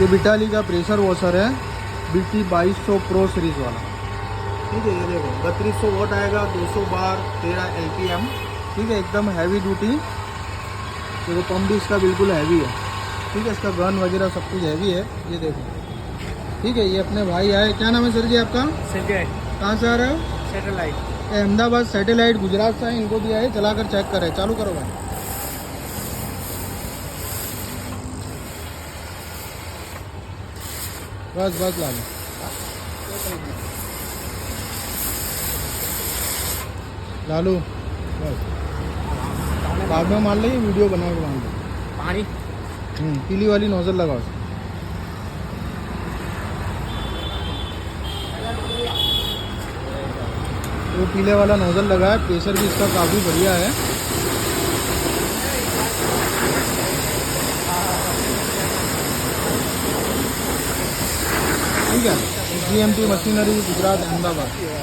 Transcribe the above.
ये बिटाली का pressure washer है, BT 2200 प्रो सीरीज वाला। ठीक है, ये देखो 3200 वोट आएगा, 200 बार, 13 LPM। ठीक है, एकदम हैवी ड्यूटी। देखो पंप भी इसका बिल्कुल हैवी है। ठीक है, इसका गन वगैरह सब कुछ हैवी है, ये देखो। ठीक है, ये अपने भाई आए, क्या नाम है सर जी आपका? संजय। कहाँ से आ रहे हो? सैटेलाइट। अहमदाबाद सैटेलाइट गुजरात से है, इनको दिया है, चलाकर चेक करें। चालू करो भाई। बस बस ला लो, लालू बस बाद में मान लो, ये वीडियो बना के मान लो। पानी पीली वाली नोजल लगाओ। वो पीले वाला नोजल लगा है, प्रेशर भी इसका काफ़ी बढ़िया है। ठीक है, GMT मशीनरी गुजरात अहमदाबाद।